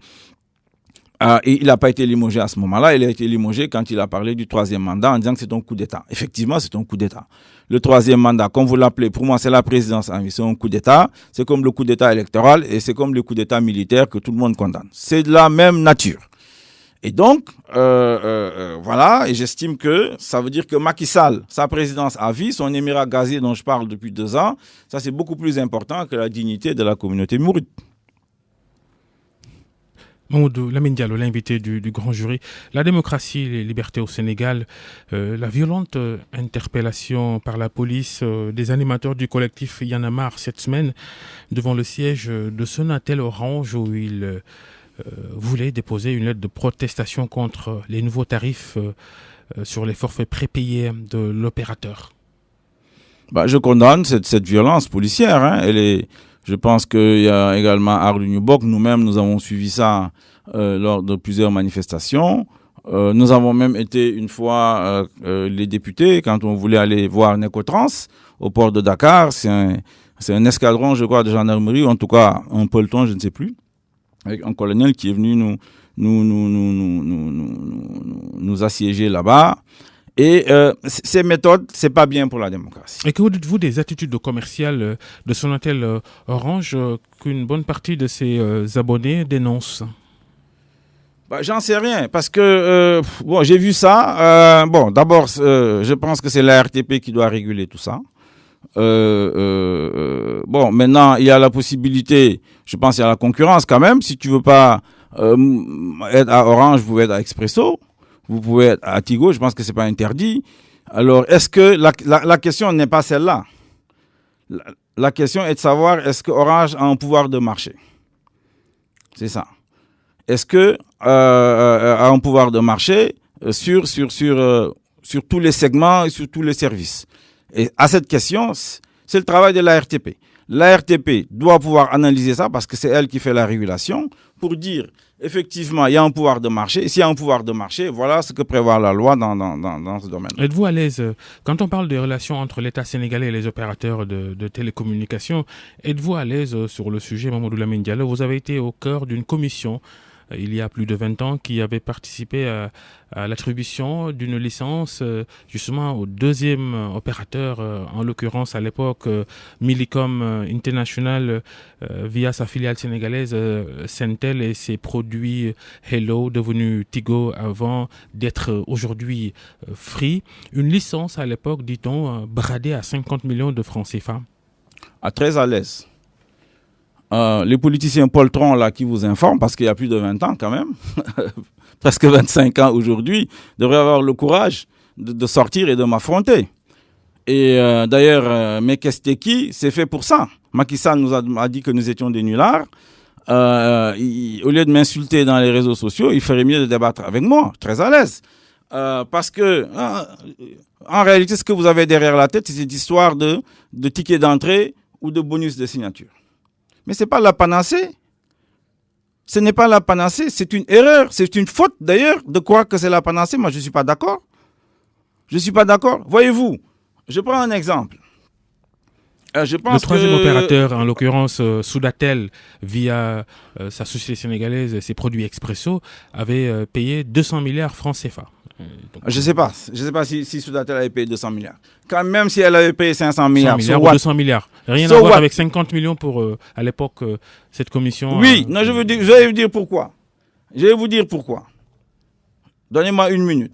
Et il n'a pas été limogé à ce moment-là. Il a été limogé quand il a parlé du 3e mandat en disant que c'est un coup d'État. Effectivement, c'est un coup d'État. Le 3e mandat, comme vous l'appelez, pour moi, c'est la présidence. C'est un coup d'État. C'est comme le coup d'État électoral et c'est comme le coup d'État militaire que tout le monde condamne. C'est de la même nature. Et donc, voilà, et j'estime que ça veut dire que Macky Sall, sa présidence à vie, son émirat gazier dont je parle depuis 2 ans, ça c'est beaucoup plus important que la dignité de la communauté mouride. Mamadou Lamine Diallo, l'invité du grand jury. La démocratie et les libertés au Sénégal, la violente interpellation par la police des animateurs du collectif Y en a marre cette semaine devant le siège de Sonatel Orange où ils voulaient déposer une lettre de protestation contre les nouveaux tarifs sur les forfaits prépayés de l'opérateur. Je condamne cette violence policière. Hein. Je pense qu'il y a également Ardou Nubok. Nous-mêmes, nous avons suivi ça lors de plusieurs manifestations. Nous avons même été une fois les députés quand on voulait aller voir Necotrans au port de Dakar. C'est un escadron, je crois, de gendarmerie, ou en tout cas un peloton, je ne sais plus, avec un colonel qui est venu nous assiéger là-bas. Et ces méthodes, c'est pas bien pour la démocratie. Et que dites-vous des attitudes commerciales de Sonatel Orange qu'une bonne partie de ses abonnés dénoncent? J'en sais rien, parce que j'ai vu ça. D'abord, je pense que c'est la RTP qui doit réguler tout ça. Maintenant, il y a la possibilité, je pense qu'il y a la concurrence quand même. Si tu veux pas être à Orange, vous pouvez être à Expresso. Vous pouvez être à Tigo, je pense que c'est pas interdit. Alors, est-ce que la question n'est pas celle-là? La question est de savoir est-ce que Orange a un pouvoir de marché? C'est ça. Est-ce que a un pouvoir de marché sur tous les segments et sur tous les services? Et à cette question, c'est le travail de la RTP. La RTP doit pouvoir analyser ça parce que c'est elle qui fait la régulation pour dire effectivement il y a un pouvoir de marché. S'il y a un pouvoir de marché, voilà ce que prévoit la loi dans ce domaine. Êtes-vous à l'aise, quand on parle des relations entre l'État sénégalais et les opérateurs de télécommunications, êtes-vous à l'aise sur le sujet, Mamadou Lamine Diallo? Vous avez été au cœur d'une commission il y a plus de 20 ans, qui avait participé à l'attribution d'une licence justement au deuxième opérateur, en l'occurrence à l'époque Millicom International via sa filiale sénégalaise Sentel et ses produits Hello devenus Tigo avant d'être aujourd'hui Free. Une licence à l'époque, dit-on, bradée à 50 millions de francs CFA. Très à l'aise. Les politiciens poltrons là qui vous informent, parce qu'il y a plus de 20 ans quand même, presque 25 ans aujourd'hui, devraient avoir le courage de sortir et de m'affronter. Et d'ailleurs, Mekesteki, c'est fait pour ça. Macky Sall nous a dit que nous étions des nullards. Au lieu de m'insulter dans les réseaux sociaux, il ferait mieux de débattre avec moi, très à l'aise. Parce que, en réalité, ce que vous avez derrière la tête, c'est cette histoire de tickets d'entrée ou de bonus de signature. Mais ce n'est pas la panacée. Ce n'est pas la panacée, c'est une erreur, c'est une faute d'ailleurs de croire que c'est la panacée. Moi, je ne suis pas d'accord. Je ne suis pas d'accord. Voyez-vous, je prends un exemple. Je pense le troisième opérateur, en l'occurrence Soudatel, via sa société sénégalaise, ses produits Expresso, avait payé 200 milliards francs CFA. Donc, je ne sais pas si Soudatel avait payé 200 milliards. Quand même si elle avait payé 500 milliards. 100 milliards ou 200 milliards. Rien à voir avec 50 millions pour, à l'époque, cette commission. Oui, non, je vais vous dire pourquoi. Je vais vous dire pourquoi. Donnez-moi une minute.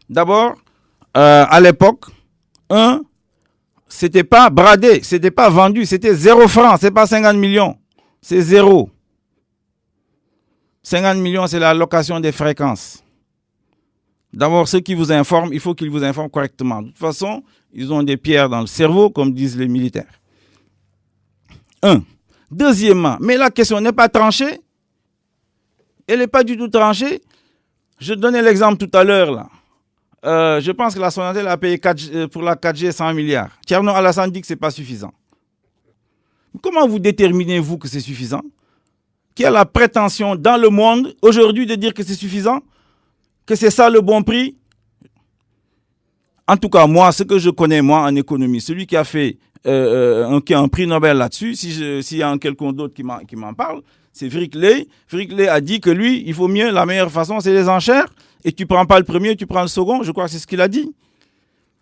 D'abord, à l'époque, c'était pas bradé, c'était pas vendu, c'était 0 francs, c'est pas 50 millions. C'est 0. 50 millions, c'est la location des fréquences. D'abord, ceux qui vous informent, il faut qu'ils vous informent correctement. De toute façon, ils ont des pierres dans le cerveau, comme disent les militaires. Deuxièmement, mais la question n'est pas tranchée. Elle n'est pas du tout tranchée. Je donnais l'exemple tout à l'heure, là. Je pense que la Sonatel a payé pour la 4G 100 milliards. Thierno Alassane dit que ce n'est pas suffisant. Comment vous déterminez-vous que c'est suffisant? Qui a la prétention dans le monde aujourd'hui de dire que c'est suffisant? Que c'est ça le bon prix? En tout cas, moi, ce que je connais, moi, en économie, celui qui a fait qui a un prix Nobel là-dessus, s'il y a quelqu'un d'autre qui m'en parle, c'est Vrickley. Vrickley a dit que lui, il faut mieux, la meilleure façon, c'est les enchères. Et tu ne prends pas le premier, tu prends le second. Je crois que c'est ce qu'il a dit.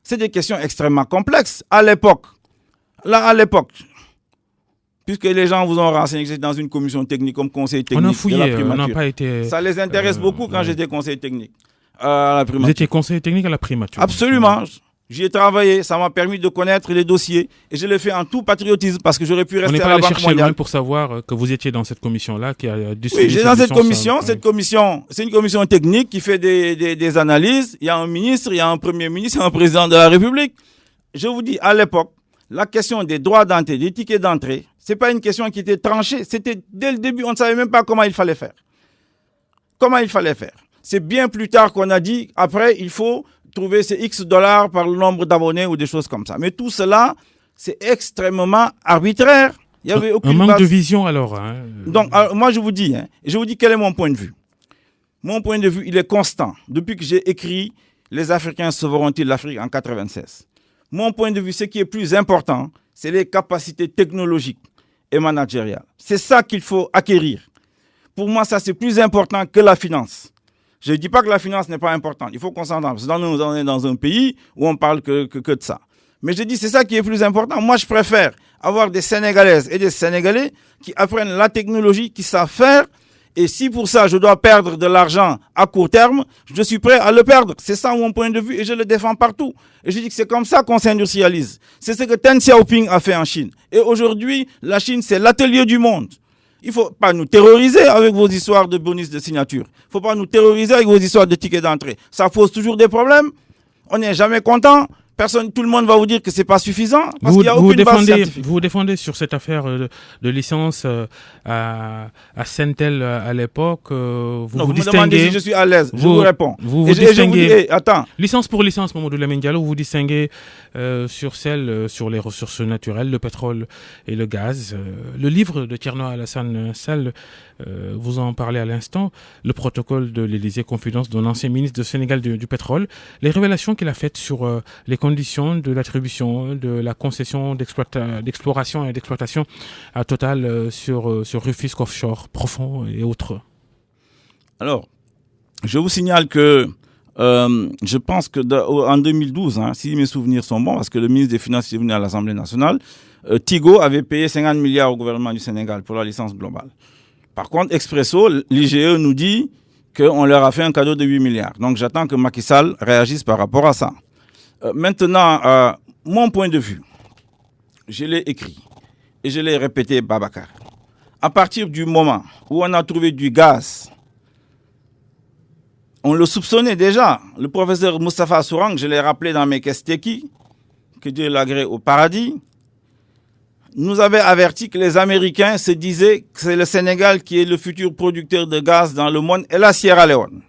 C'est des questions extrêmement complexes. À l'époque, puisque les gens vous ont renseigné que j'étais dans une commission technique comme conseil technique. On a fouillé, de la primature. on n'a pas été... Ça les intéresse beaucoup quand j'étais conseiller technique à la primature. Vous étiez conseiller technique à la primature? Absolument. J'y ai travaillé, ça m'a permis de connaître les dossiers et je l'ai fait en tout patriotisme parce que j'aurais pu rester à la Banque mondiale. On n'est pas allé chercher loin pour savoir que vous étiez dans cette commission-là qui a distribué. Oui, j'étais dans cette commission. Cette commission, c'est une commission technique qui fait des analyses. Il y a un ministre, il y a un premier ministre, il y a un président de la République. Je vous dis, à l'époque, la question des droits d'entrée, des tickets d'entrée, c'est pas une question qui était tranchée. C'était dès le début, on ne savait même pas comment il fallait faire. Comment il fallait faire. C'est bien plus tard qu'on a dit, après, il faut trouver ces X dollars par le nombre d'abonnés ou des choses comme ça. Mais tout cela, c'est extrêmement arbitraire. Il y avait aucune manque base. De vision alors. Donc, moi je vous dis quel est mon point de vue. Mon point de vue, il est constant. Depuis que j'ai écrit Les Africains sauveront-ils l'Afrique en 1996. Mon point de vue, ce qui est plus important, c'est les capacités technologiques et managériales. C'est ça qu'il faut acquérir. Pour moi, ça c'est plus important que la finance. Je ne dis pas que la finance n'est pas importante. Il faut qu'on s'entende. Parce que nous, on est dans un pays où on parle que de ça. Mais je dis c'est ça qui est plus important. Moi, je préfère avoir des Sénégalaises et des Sénégalais qui apprennent la technologie, qui savent faire. Et si pour ça, je dois perdre de l'argent à court terme, je suis prêt à le perdre. C'est ça mon point de vue et je le défends partout. Et je dis que c'est comme ça qu'on s'industrialise. C'est ce que Deng Xiaoping a fait en Chine. Et aujourd'hui, la Chine, c'est l'atelier du monde. Il ne faut pas nous terroriser avec vos histoires de bonus de signature. Il ne faut pas nous terroriser avec vos histoires de tickets d'entrée. Ça pose toujours des problèmes. On n'est jamais content. Tout le monde va vous dire que c'est pas suffisant parce qu'il n'y a aucune base scientifique. Vous défendez sur cette affaire de licence à Sentel à l'époque. Vous me demandez si je suis à l'aise. Je vous réponds. Vous distinguez. Attends. Licence pour licence, Mamadou Lamine Diallo, vous distinguez sur les ressources naturelles, le pétrole et le gaz. Le livre de Thierno Alassane Sall, vous en parlez à l'instant, le protocole de l'Élysée, confidence d'un ancien ministre du Sénégal du pétrole, les révélations qu'il a faites sur les conditions de l'attribution de la concession d'exploration et d'exploitation à Total sur Rufisque Offshore, Profond et autres. Alors, je vous signale que je pense que en 2012, si mes souvenirs sont bons, parce que le ministre des Finances est venu à l'Assemblée nationale, Tigo avait payé 50 milliards au gouvernement du Sénégal pour la licence globale. Par contre, Expresso, l'IGE nous dit qu'on leur a fait un cadeau de 8 milliards. Donc, j'attends que Macky Sall réagisse par rapport à ça. Maintenant, mon point de vue, je l'ai écrit et je l'ai répété, Babacar. À partir du moment où on a trouvé du gaz, on le soupçonnait déjà. Le professeur Moustapha Sourang, je l'ai rappelé dans mes Kesteki, que Dieu l'agrée au paradis, nous avait averti que les Américains se disaient que c'est le Sénégal qui est le futur producteur de gaz dans le monde et la Sierra Leone.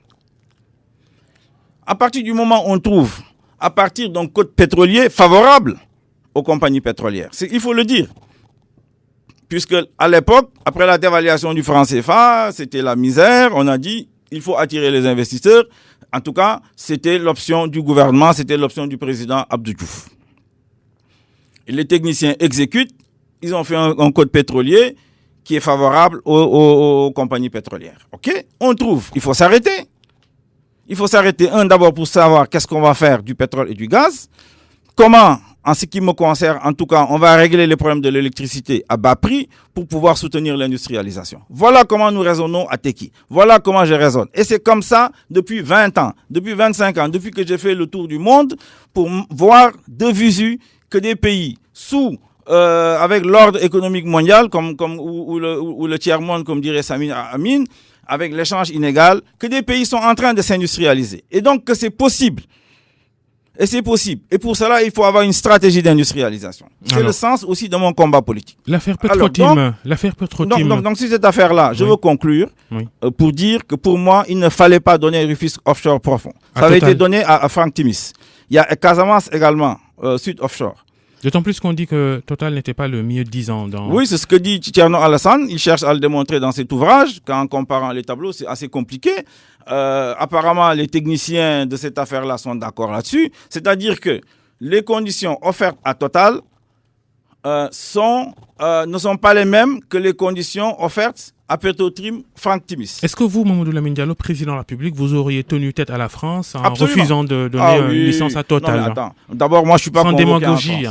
À partir du moment où on trouve, à partir d'un code pétrolier favorable aux compagnies pétrolières, il faut le dire. Puisque à l'époque, après la dévaluation du franc CFA, c'était la misère, on a dit il faut attirer les investisseurs. En tout cas, c'était l'option du gouvernement, c'était l'option du président Abdou Diouf. Et les techniciens exécutent, ils ont fait un code pétrolier qui est favorable aux compagnies pétrolières. OK? On trouve, il faut s'arrêter. Il faut s'arrêter, d'abord pour savoir qu'est-ce qu'on va faire du pétrole et du gaz. Comment, en ce qui me concerne, en tout cas, on va régler les problèmes de l'électricité à bas prix pour pouvoir soutenir l'industrialisation. Voilà comment nous raisonnons à Teki. Voilà comment je raisonne. Et c'est comme ça depuis 20 ans, depuis 25 ans, depuis que j'ai fait le tour du monde pour voir de visu que des pays avec l'ordre économique mondial, ou le tiers-monde, comme dirait Samir Amin, avec l'échange inégal, que des pays sont en train de s'industrialiser. Et donc que c'est possible. Et c'est possible. Et pour cela, il faut avoir une stratégie d'industrialisation. C'est le sens aussi de mon combat politique. L'affaire Petro-Tim. Donc, sur cette affaire-là, je veux conclure pour dire que pour moi, il ne fallait pas donner Rufisque Offshore profond. Ça avait été donné à Franck Timis. Il y a Casamance également, Sud Offshore. D'autant plus qu'on dit que Total n'était pas le mieux disant dans... Oui, c'est ce que dit Thierno Alassane. Il cherche à le démontrer dans cet ouvrage. En comparant les tableaux, c'est assez compliqué. Apparemment, les techniciens de cette affaire-là sont d'accord là-dessus. C'est-à-dire que les conditions offertes à Total ne sont pas les mêmes que les conditions offertes à Petro-Tim, Franck Timis. Est-ce que vous, Mamadou Lamine Diallo, président de la République, vous auriez tenu tête à la France en Absolument. refusant de donner une licence à Total? Non, mais attends. D'abord, moi, je ne suis pas sans convoqué démagogie, en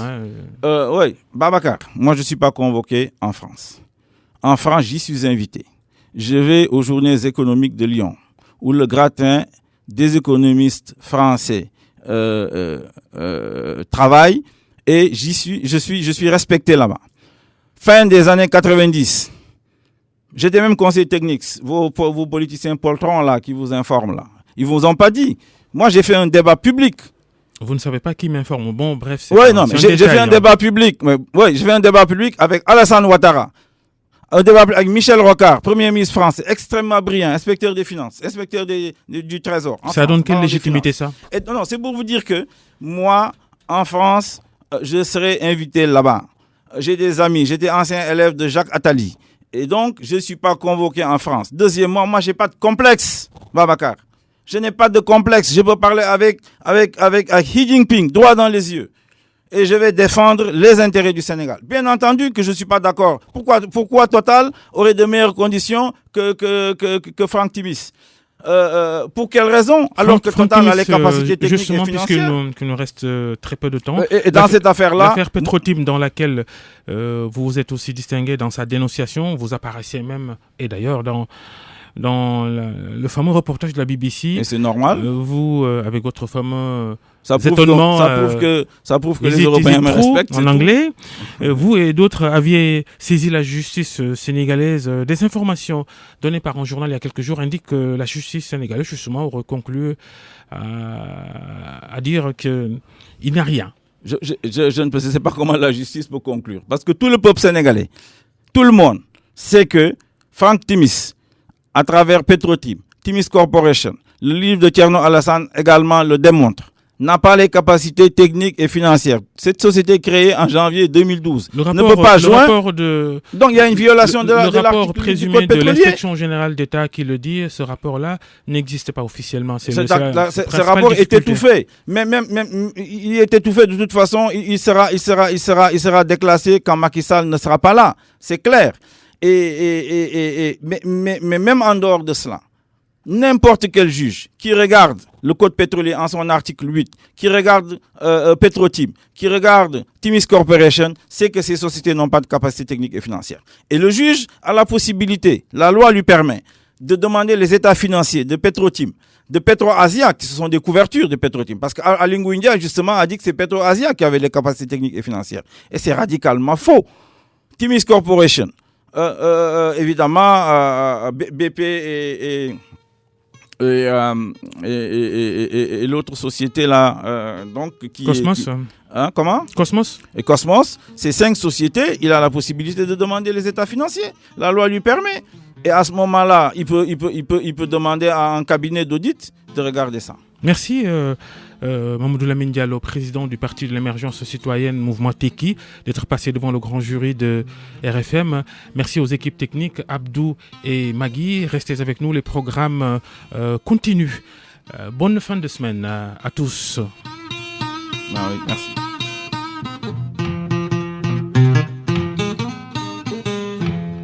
France. Oui, Babacar, moi, je ne suis pas convoqué en France. En France, j'y suis invité. Je vais aux journées économiques de Lyon, où le gratin des économistes français travaille, et je suis respecté là-bas. Fin des années 90, j'étais même conseiller technique. Vos politiciens poltrons là qui vous informent là, ils vous ont pas dit. Moi, j'ai fait un débat public. Vous ne savez pas qui m'informe. Bon, bref. Oui, non, mais j'ai fait un débat public. Oui, j'ai fait un débat public avec Alassane Ouattara. Un débat avec Michel Rocard, Premier ministre français, extrêmement brillant, inspecteur des finances, inspecteur du Trésor. Ça donne quelle légitimité, ça? Non, c'est pour vous dire que moi, en France, je serai invité là-bas. J'ai des amis, j'étais ancien élève de Jacques Attali. Et donc, je ne suis pas convoqué en France. Deuxièmement, moi, je n'ai pas de complexe, Babacar. Je n'ai pas de complexe. Je peux parler avec Xi Jinping, droit dans les yeux. Et je vais défendre les intérêts du Sénégal. Bien entendu que je ne suis pas d'accord. Pourquoi Total aurait de meilleures conditions que Franck Timis? Pour quelle raison? Alors que Total a les capacités techniques justement, et financières. Puisqu'il nous reste très peu de temps. Et dans cette affaire-là... L'affaire Petro-Tim, dans laquelle vous vous êtes aussi distingué dans sa dénonciation, vous apparaissez même, et d'ailleurs dans le fameux reportage de la BBC. Et c'est normal. Vous, avec votre fameux étonnement... Ça prouve que les Européens me respectent. En anglais. Vous et d'autres aviez saisi la justice sénégalaise. Des informations données par un journal il y a quelques jours indiquent que la justice sénégalaise, justement, aurait conclu à dire qu'il n'y a rien. Je ne sais pas comment la justice peut conclure. Parce que tout le peuple sénégalais, tout le monde sait que Franck Timis, à travers Petro-Tim, Timis Corporation, le livre de Thierno Alassane également le démontre, n'a pas les capacités techniques et financières. Cette société créée en janvier 2012 ne peut pas joindre. Donc il y a une violation de l'article du code pétrolier. Le rapport présumé de l'inspection générale d'État qui le dit, ce rapport-là n'existe pas officiellement. Ce rapport est étouffé. Mais même il est étouffé de toute façon. Il sera déclassé quand Macky Sall ne sera pas là. C'est clair. Mais même en dehors de cela, n'importe quel juge qui regarde le code pétrolier en son article 8, qui regarde Petrotim, qui regarde Timis Corporation, sait que ces sociétés n'ont pas de capacité technique et financière. Et le juge a la possibilité, la loi lui permet, de demander les états financiers de Petrotim, de PetroAsia, qui sont des couvertures de Petrotim. Parce qu'Aly Ngouille justement, a dit que c'est PetroAsia qui avait les capacités techniques et financières. Et c'est radicalement faux. Timis Corporation, évidemment, BP et l'autre société là, donc Cosmos. Comment? Cosmos. Et Cosmos, ces 5 sociétés, il a la possibilité de demander les états financiers. La loi lui permet. Et à ce moment-là, il peut demander à un cabinet d'audit de regarder ça. Merci Mamadou Lamine Diallo, président du Parti de l'émergence citoyenne Mouvement Teki, d'être passé devant le grand jury de RFM. Merci aux équipes techniques Abdou et Magui. Restez avec nous, les programmes continuent. Bonne fin de semaine à tous. Ah oui, merci.